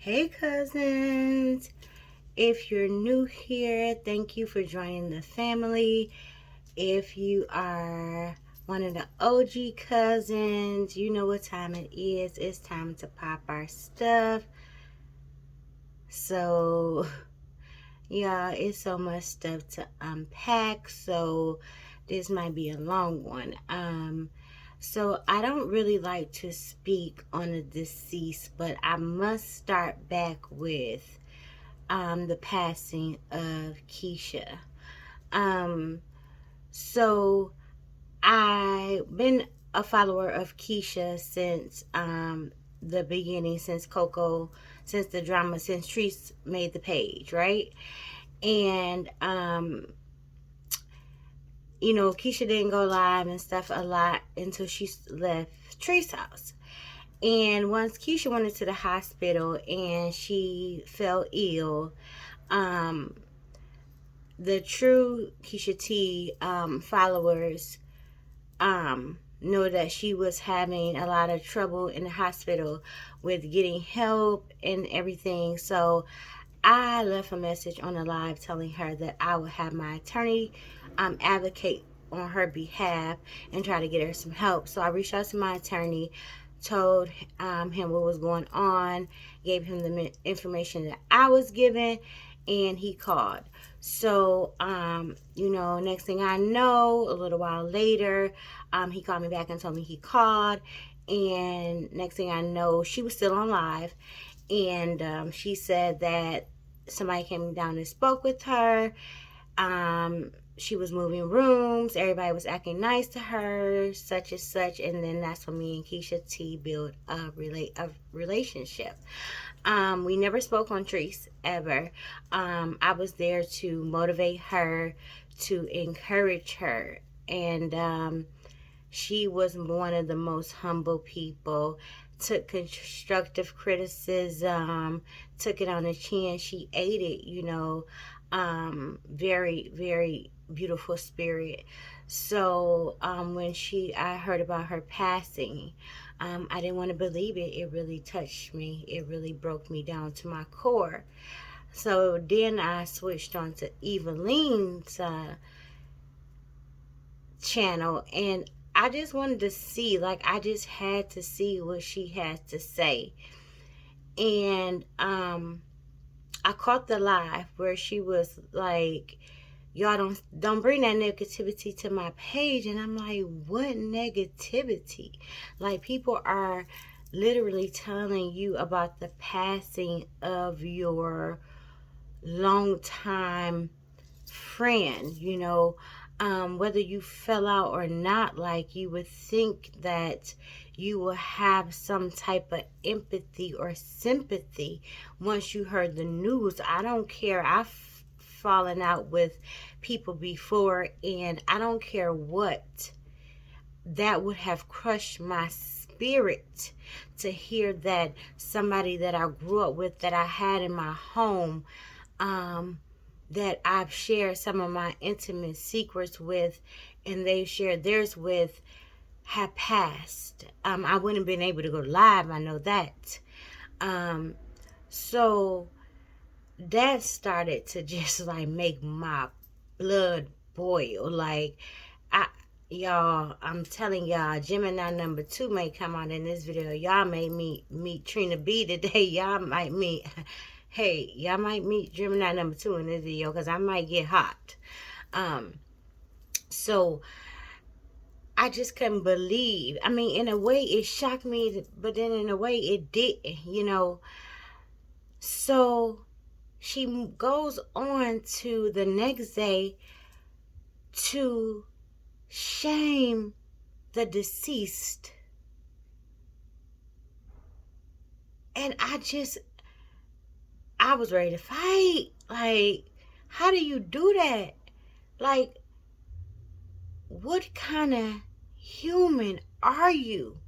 Hey cousins, if you're new here, thank you for joining the family. If you are one of the OG cousins, you know what time it is. It's time to pop our stuff. So, yeah, it's so much stuff to unpack, so this might be a long one. So I don't really like to speak on the deceased, but I must start back with the passing of Keisha. Um, so I've been a follower of Keisha since the beginning, since Coco, since the drama, since Treese made the page, right? And Keisha didn't go live and stuff a lot until she left Tree's house. And once Keisha went into the hospital and she fell ill, um, the true Keisha T followers know that she was having a lot of trouble in the hospital with getting help and everything. So I left a message on the live telling her that I would have my attorney advocate on her behalf and try to get her some help. So I reached out to my attorney, told him what was going on, gave him the information that I was given, and he called. So, next thing I know, a little while later, he called me back and told me he called. And next thing I know, she was still on live. And she said that somebody came down and spoke with her. She was moving rooms. Everybody was acting nice to her, such and such. And then that's when me and Keisha T built a relationship. We never spoke on Treese ever. I was there to motivate her, to encourage her. And she was one of the most humble people, took constructive criticism, took it on the chin. She ate it, very, very beautiful spirit. So when I heard about her passing, I didn't want to believe it. It really touched me. It really broke me down to my core. So then I switched on to Evelyn's channel, and I just wanted to see, I just had to see what she had to say. And I caught the live where she was like, y'all don't bring that negativity to my page. And I'm like, what negativity? Like, people are literally telling you about the passing of your longtime friend, whether you fell out or not. Like, you would think that you will have some type of empathy or sympathy once you heard the news. I don't care. I've fallen out with people before, and I don't care what. That would have crushed my spirit to hear that somebody that I grew up with, that I had in my home, that I've shared some of my intimate secrets with, and they've shared theirs with, have passed. I wouldn't have been able to go live, I know that. So that started to just like make my blood boil. Like, I y'all, I'm telling y'all, Gemini number 2 may come out in this video. Y'all may meet Trina B today. Y'all might meet y'all might meet Gemini number 2 in this video, because I might get hot. So I just couldn't believe. I mean, in a way it shocked me, but then in a way it didn't. So she goes on to the next day to shame the deceased. And I was ready to fight. Like, how do you do that? Like, what kind of human are you?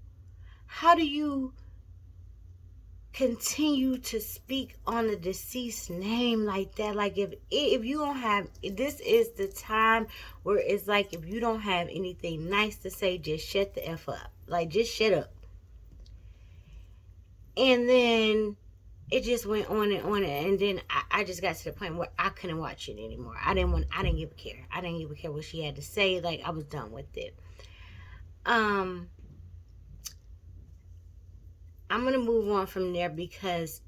How do you continue to speak on the deceased name like that? Like, if you don't have, this is the time where it's like, if you don't have anything nice to say, just shut the F up. Like, just shut up. And then it just went on, and then I just got to the point where I couldn't watch it anymore. I didn't give a care. I didn't give a care what she had to say. Like, I was done with it. I'm gonna move on from there because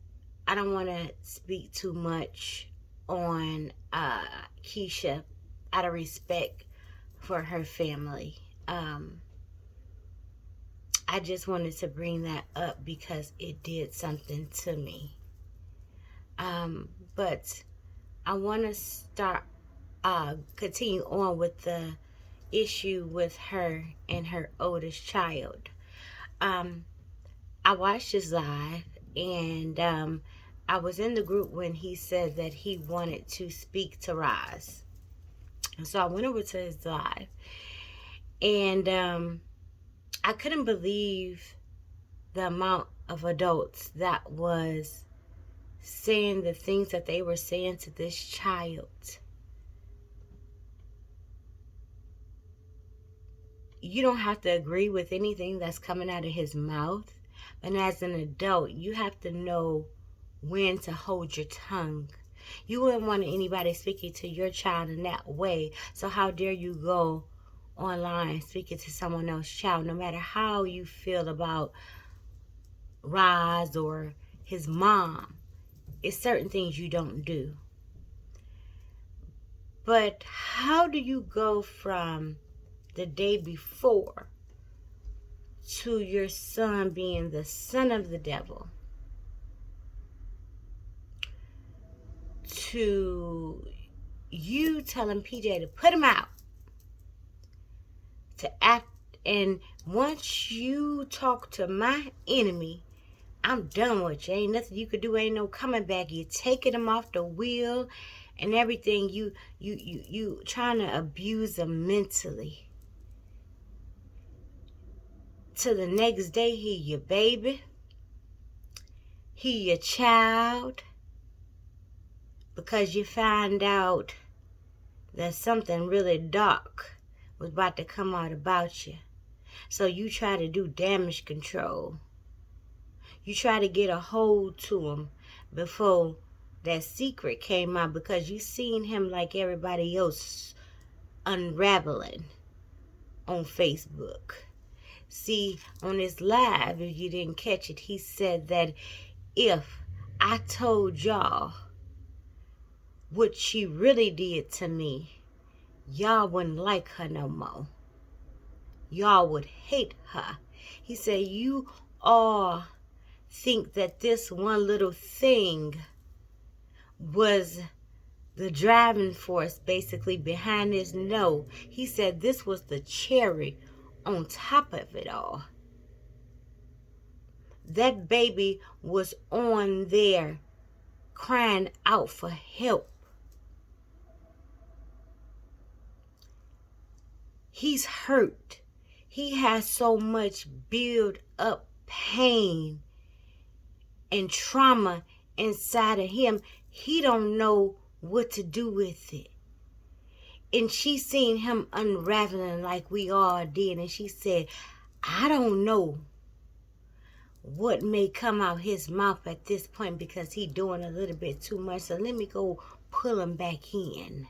I don't want to speak too much on Keisha out of respect for her family. I just wanted to bring that up because it did something to me. But I want to continue on with the issue with her and her oldest child. I watched his live, and I was in the group when he said that he wanted to speak to Roz. And so I went over to his live, and I couldn't believe the amount of adults that was saying the things that they were saying to this child. You don't have to agree with anything that's coming out of his mouth, but as an adult, you have to know when to hold your tongue. You wouldn't want anybody speaking to your child in that way, so how dare you go online speaking to someone else's child, no matter how you feel about Roz or his mom. It's certain things you don't do. But how do you go from the day before to your son being the son of the devil, to you telling PJ to put him out, to act, and once you talk to my enemy, I'm done with you. Ain't nothing you could do. Ain't no coming back. You taking him off the wheel and everything. You trying to abuse him mentally. To the next day, he your baby. He your child. Because you find out that something really dark was about to come out about you. So you try to do damage control. You try to get a hold to him before that secret came out, because you seen him like everybody else unraveling on Facebook. See, on his live, if you didn't catch it, he said that if I told y'all what she really did to me, y'all wouldn't like her no more. Y'all would hate her. He said, you all think that this one little thing was the driving force basically behind this. No, he said this was the cherry on top of it all. That baby was on there crying out for help. He's hurt. He has so much built up pain and trauma inside of him. He don't know what to do with it. And she seen him unraveling like we all did, and she said, I don't know what may come out his mouth at this point, because he doing a little bit too much, so let me go pull him back in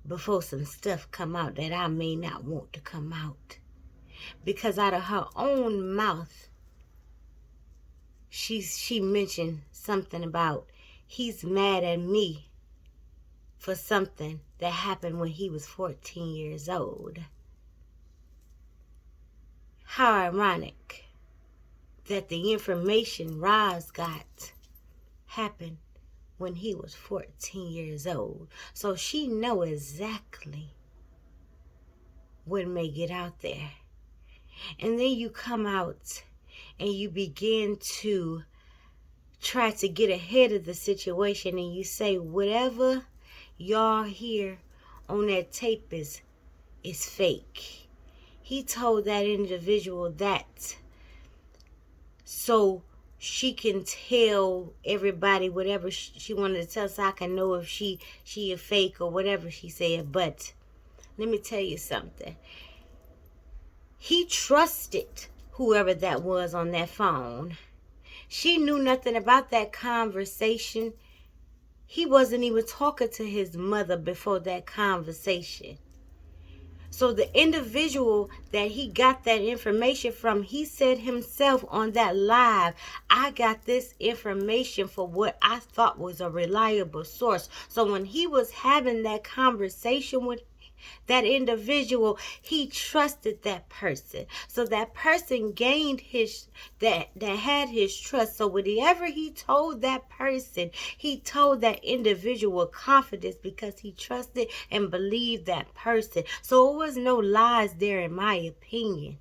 before some stuff come out that I may not want to come out. Because out of her own mouth, she mentioned something about he's mad at me for something that happened when he was 14 years old. How ironic that the information Roz got happened when he was 14 years old. So she know exactly what may get out there. And then you come out and you begin to try to get ahead of the situation, and you say whatever y'all hear on that tape is fake. He told that individual that so she can tell everybody whatever she wanted to tell, so I can know if she a fake or whatever she said. But let me tell you something. He trusted whoever that was on that phone. She knew nothing about that conversation. He wasn't even talking to his mother before that conversation. So the individual that he got that information from, he said himself on that live, I got this information for what I thought was a reliable source. So when he was having that conversation with that individual, he trusted that person. So that person gained his, that had his trust. So whatever he told that person, he told that individual with confidence because he trusted and believed that person. So it was no lies there, in my opinion.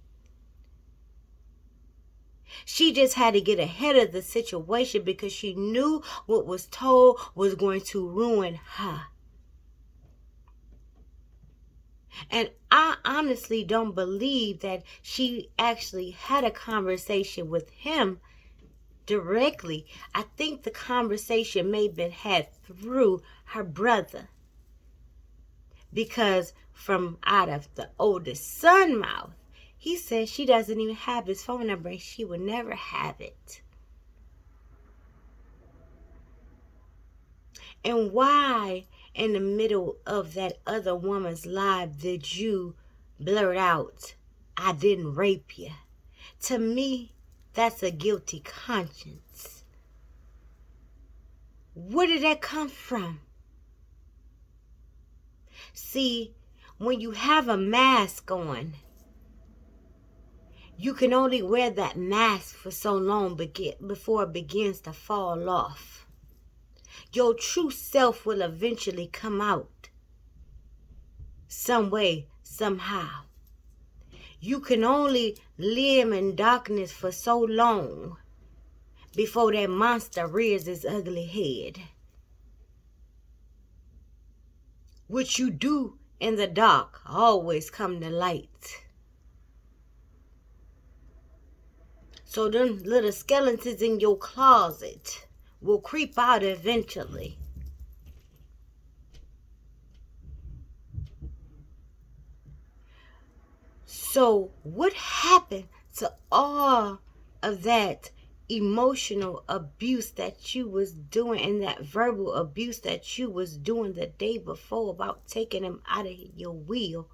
She just had to get ahead of the situation because she knew what was told was going to ruin her. And I honestly don't believe that she actually had a conversation with him directly. I think the conversation may have been had through her brother. Because from out of the oldest son's mouth, he said she doesn't even have his phone number and she would never have it. And why in the middle of that other woman's life did you blurt out, I didn't rape you? To me, that's a guilty conscience. Where did that come from? See, when you have a mask on, you can only wear that mask for so long before it begins to fall off. Your true self will eventually come out. Some way, somehow. You can only live in darkness for so long before that monster rears its ugly head. What you do in the dark always come to light. So them little skeletons in your closet will creep out eventually. So what happened to all of that emotional abuse that you was doing and that verbal abuse that you was doing the day before about taking him out of your will?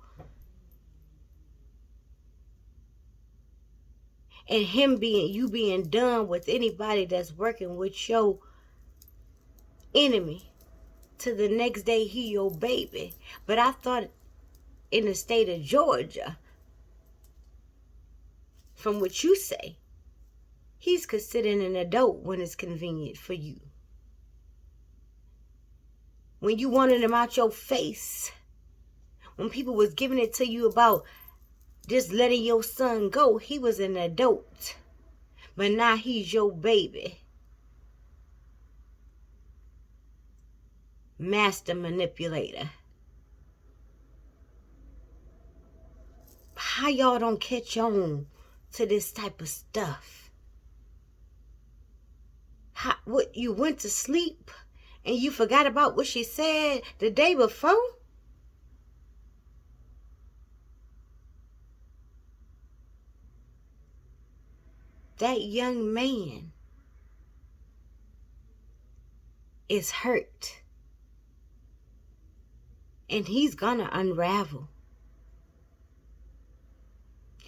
And you being done with anybody that's working with your enemy, to the next day he your baby. But I thought in the state of Georgia, from what you say, he's considered an adult when it's convenient for you. When you wanted him out your face, when people was giving it to you about just letting your son go, he was an adult. But now he's your baby. Master manipulator. How y'all don't catch on to this type of stuff? What, you went to sleep and you forgot about what she said the day before? That young man is hurt. And he's gonna unravel.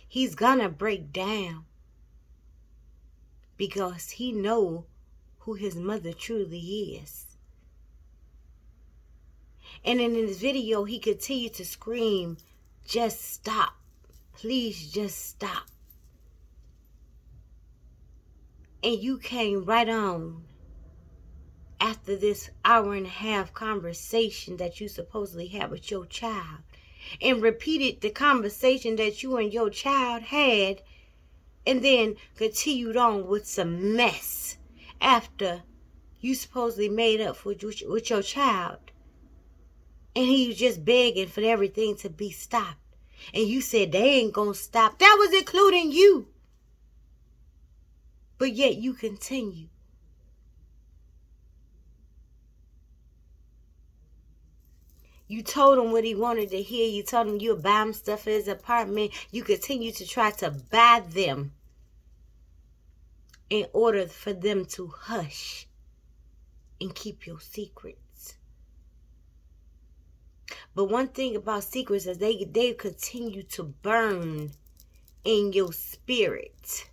He's gonna break down. Because he knows who his mother truly is. And in his video, he continued to scream, just stop. Please just stop. And you came right on after this hour and a half conversation that you supposedly had with your child and repeated the conversation that you and your child had and then continued on with some mess after you supposedly made up with your child. And he was just begging for everything to be stopped. And you said they ain't gonna stop. That was including you. But yet you continue. You told him what he wanted to hear. You told him you would buy him stuff for his apartment. You continue to try to buy them in order for them to hush and keep your secrets. But one thing about secrets is they continue to burn in your spirit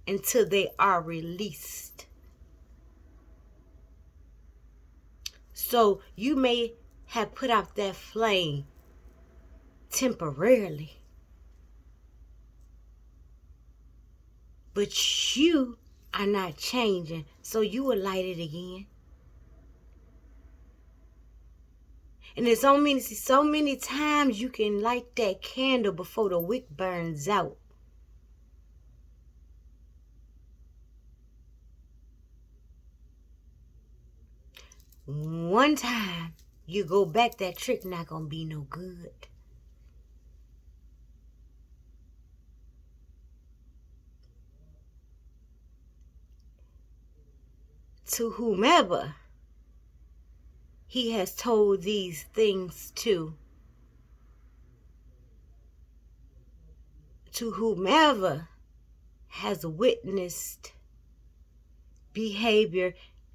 until they are released. So you may have put out that flame temporarily, but you are not changing, so you will light it again. And there's so many times you can light that candle before the wick burns out. One time you go back, that trick not gonna be no good. To whomever he has told these things to whomever has witnessed behavior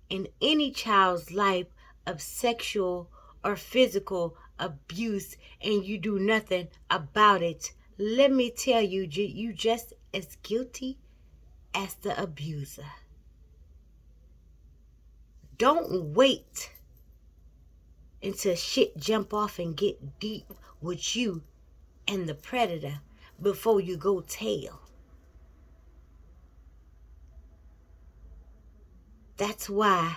in any child's life of sexual or physical abuse and you do nothing about it, let me tell you, you just as guilty as the abuser. Don't wait until shit jump off and get deep with you and the predator before you go tell. That's why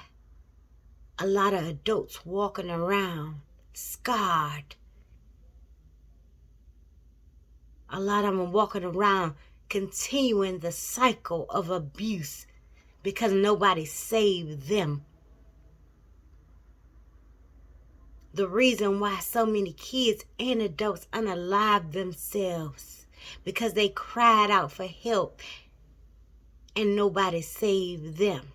a lot of adults walking around scarred. A lot of them walking around continuing the cycle of abuse because nobody saved them. The reason why so many kids and adults unalive themselves because they cried out for help and nobody saved them.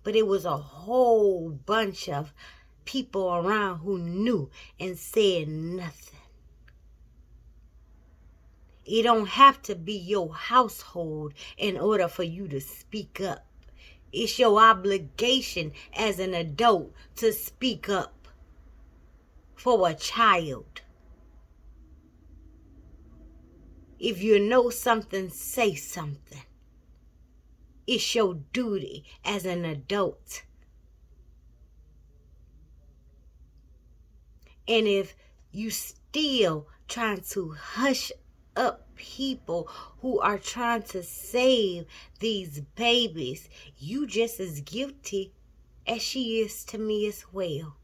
But it was a whole bunch of people around who knew and said nothing. It don't have to be your household in order for you to speak up. It's your obligation as an adult to speak up for a child. If you know something, say something. It's your duty as an adult. And if you still trying to hush up people who are trying to save these babies, you just as guilty as she is to me as well.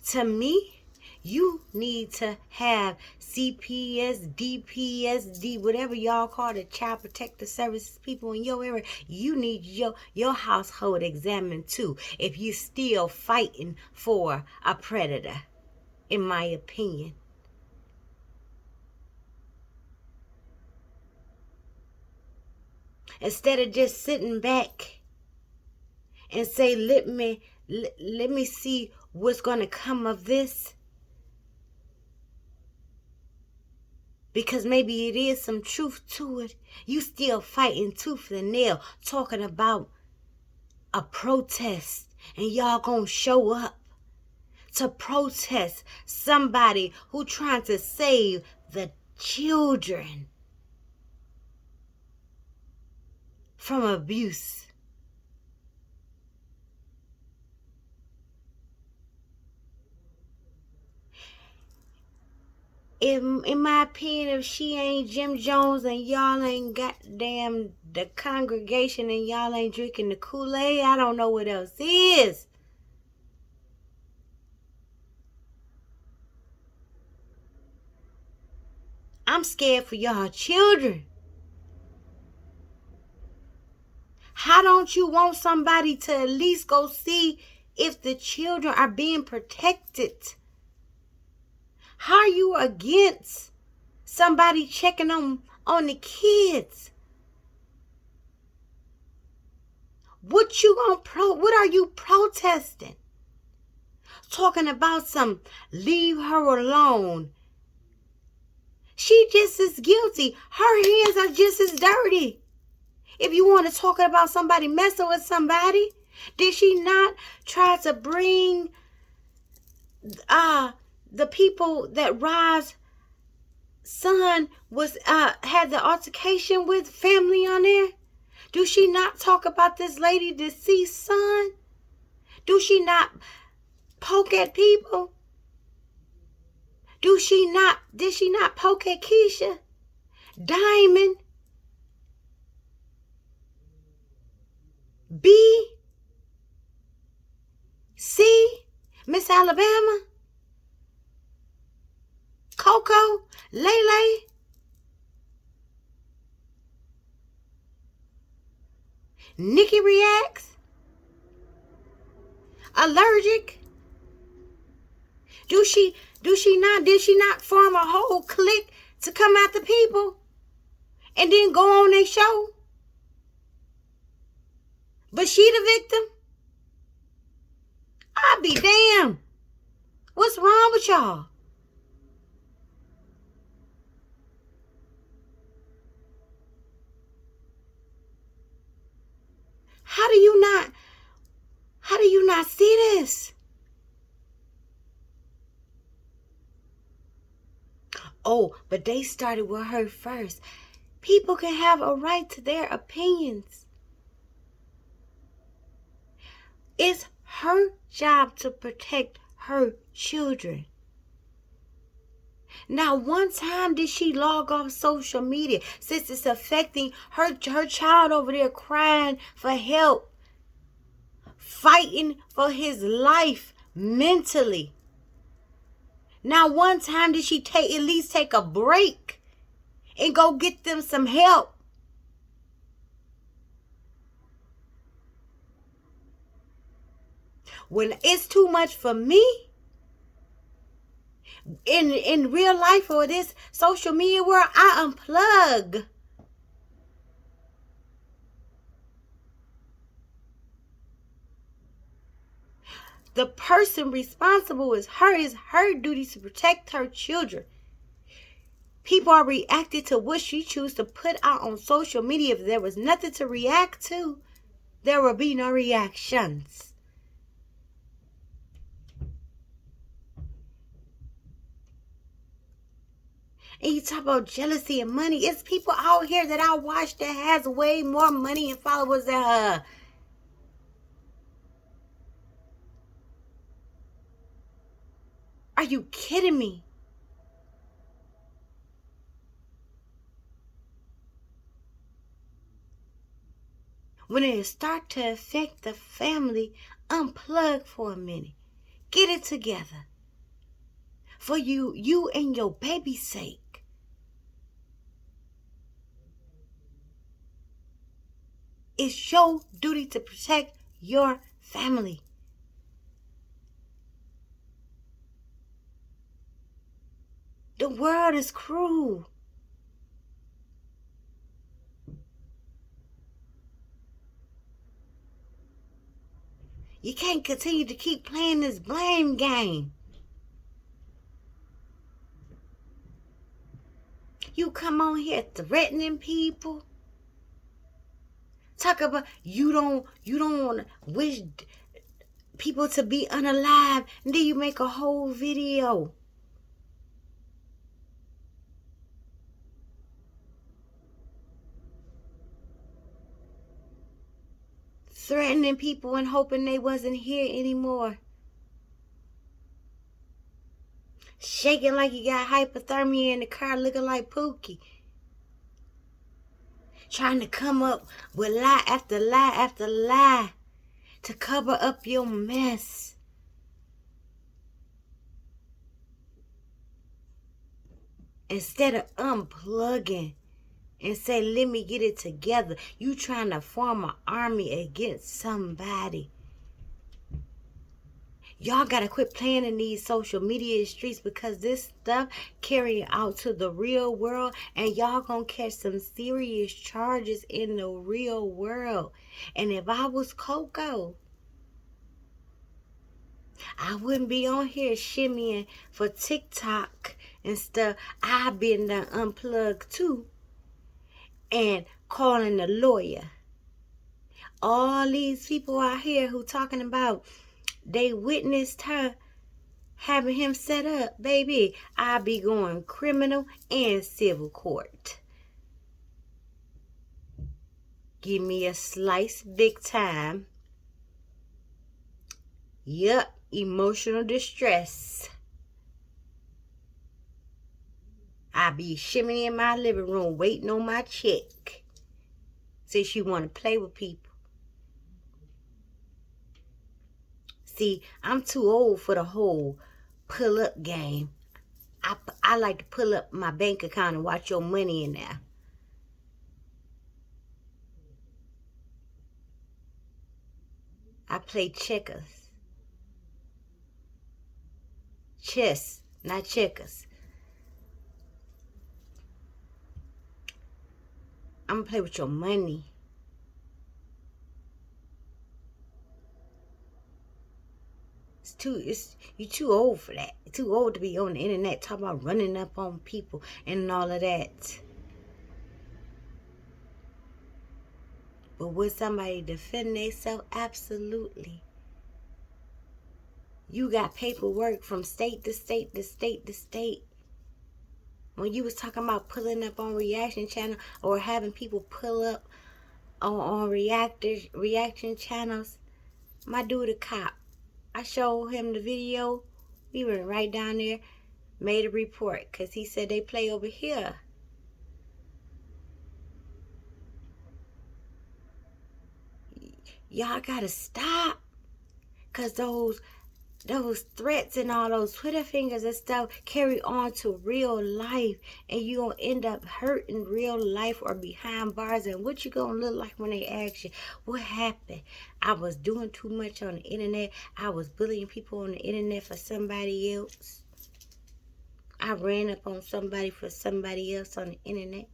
To me, you need to have CPS, DPSD, whatever y'all call the Child Protective Services people in your area. You need your household examined too if you still fighting for a predator, in my opinion. Instead of just sitting back and say, let me see what's going to come of this. Because maybe it is some truth to it. You still fighting tooth and nail, talking about a protest, and y'all gonna show up to protest somebody who trying to save the children from abuse. In my opinion, if she ain't Jim Jones and y'all ain't goddamn the congregation and y'all ain't drinking the Kool-Aid, I don't know what else is. I'm scared for y'all children. How don't you want somebody to at least go see if the children are being protected? How are you against somebody checking on the kids? What are you protesting? Talking about some leave her alone. She just as guilty. Her hands are just as dirty. If you want to talk about somebody messing with somebody, did she not try to bring the people that Rod's son was had the altercation with family on there? Do she not talk about this lady deceased son? Do she not poke at people? Did she not poke at Keisha? Diamond? B? C? Miss Alabama? Coco? Lele? Nikki reacts? Allergic? Did she not form a whole clique to come after people and then go on their show? But she the victim? I'll be damned. What's wrong with y'all? How do you not see this? Oh, but they started with her first. People can have a right to their opinions. It's her job to protect her children. Now, one time did she log off social media since it's affecting her child over there crying for help, fighting for his life mentally. Now, one time did she at least take a break and go get them some help? When it's too much for me, in real life or this social media world, I unplug. The person responsible is her. It's her duty to protect her children. People are reacting to what she chooses to put out on social media. If there was nothing to react to, there will be no reactions. And you talk about jealousy and money. It's people out here that I watch that has way more money and followers than her. Are you kidding me? When it start to affect the family, unplug for a minute. Get it together. For you and your baby's sake. It's your duty to protect your family. The world is cruel. You can't continue to keep playing this blame game. You come on here threatening people. Talk about you don't want to wish people to be unalive, and then you make a whole video. Threatening people and hoping they wasn't here anymore. Shaking like you got hypothermia in the car, looking like Pookie. Trying to come up with lie after lie after lie to cover up your mess. Instead of unplugging and say, let me get it together. You trying to form an army against somebody. Y'all got to quit playing in these social media streets, because this stuff carrying out to the real world, and y'all gonna catch some serious charges in the real world. And if I was Coco, I wouldn't be on here shimmying for TikTok and stuff. I've been done unplugged too and calling the lawyer. All these people out here who talking about they witnessed her having him set up. Baby, I be going criminal and civil court. Give me a slice big time. Yup, emotional distress. I be shimmying in my living room waiting on my check. Since you want to play with people. See, I'm too old for the whole pull-up game. I like to pull up my bank account and watch your money in there. I play checkers. Chess, not checkers. I'm gonna play with your money. You too old for that. You're too old to be on the internet talking about running up on people and all of that. But would somebody defend themselves? Absolutely. You got paperwork from state to state to state to state. When you was talking about pulling up on reaction channel or having people pull up on reaction channels, my dude a cop. I showed him the video. We went right down there, made a report, because he said they play over here. Y'all gotta stop. Because those threats and all those Twitter fingers and stuff carry on to real life. And you gonna end up hurt in real life or behind bars. And what you gonna look like when they ask you, what happened? I was doing too much on the internet. I was bullying people on the internet for somebody else. I ran up on somebody for somebody else on the internet.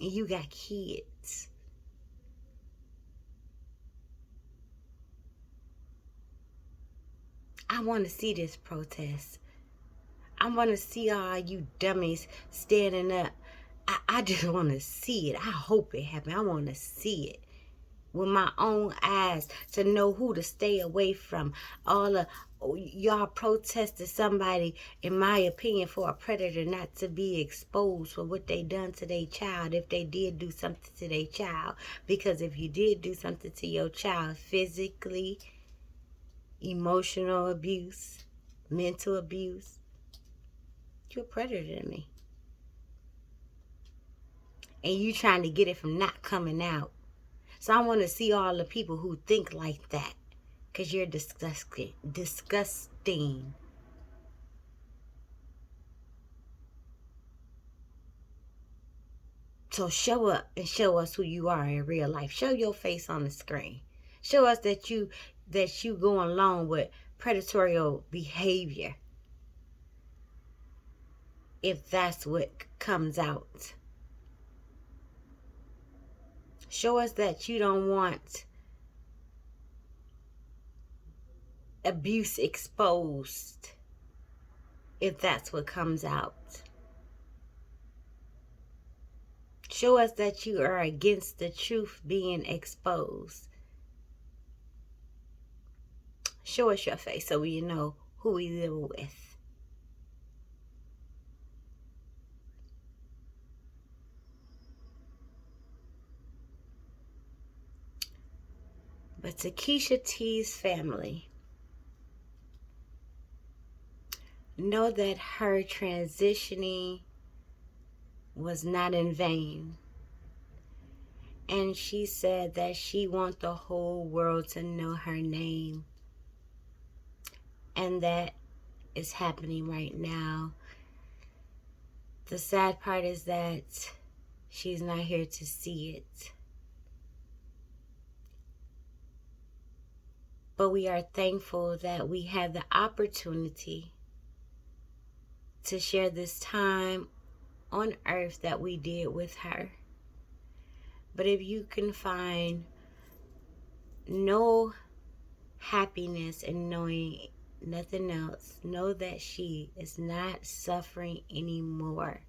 And you got kids. I want to see this protest. I want to see all you dummies standing up. I just want to see it. I hope it happens. I want to see it with my own eyes to know who to stay away from. All of y'all protested somebody, in my opinion, for a predator not to be exposed for what they done to their child, if they did do something to their child. Because if you did do something to your child physically, emotional abuse, mental abuse, you're a predator to me. And you trying to get it from not coming out. So I want to see all the people who think like that. Because you're disgusting. Disgusting. So show up and show us who you are in real life. Show your face on the screen. Show us that you go along with predatory behavior. If that's what comes out. Show us that you don't want abuse exposed. If that's what comes out. Show us that you are against the truth being exposed. Show us your face so we know who we live with. But to Keisha T's family, know that her transitioning was not in vain. And she said that she wants the whole world to know her name. And that is happening right now. The sad part is that she's not here to see it. But we are thankful that we had the opportunity to share this time on earth that we did with her. But if you can find no happiness in knowing nothing else, know that she is not suffering anymore.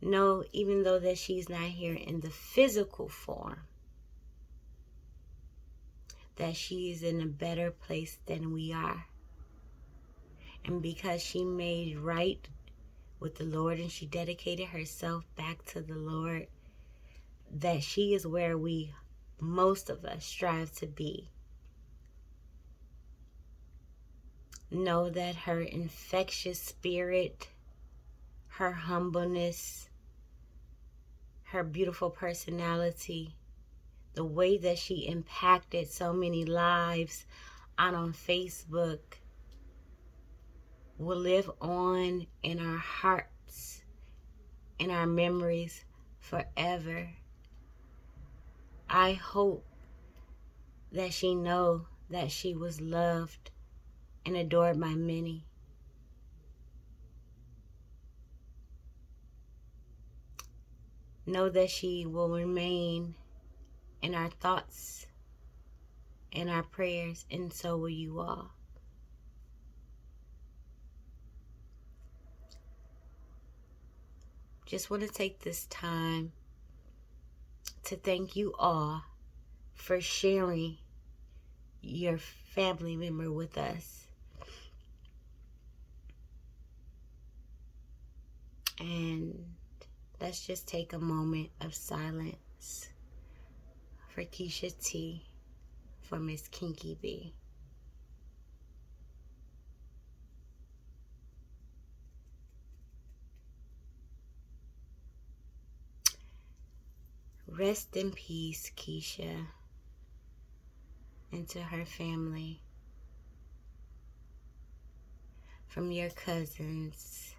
Know, even though that she's not here in the physical form, that she is in a better place than we are. And because she made right with the Lord and she dedicated herself back to the Lord, that she is where we, most of us, strive to be. Know that her infectious spirit, her humbleness, her beautiful personality, the way that she impacted so many lives on Facebook will live on in our hearts, in our memories forever. I hope that she know that she was loved and adored by many. Know that she will remain in our thoughts and our prayers, and so will you all. Just want to take this time to thank you all for sharing your family member with us. And let's just take a moment of silence for Keisha T, for Miss Kinky B. Rest in peace, Keisha, and to her family. From your cousins,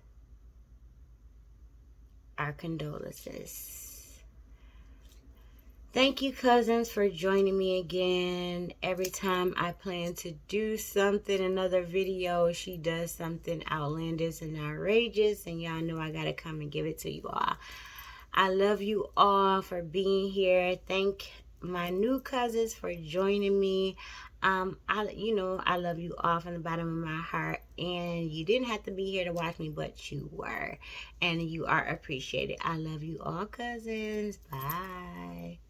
our condolences. Thank you, cousins, for joining me again. Every time I plan to do something, another video, she does something outlandish and outrageous, and y'all know I gotta come and give it to you all. I love you all for being here. Thank my new cousins for joining me. I love you all from the bottom of my heart, and you didn't have to be here to watch me, but you were, and you are appreciated. I love you all, cousins. Bye.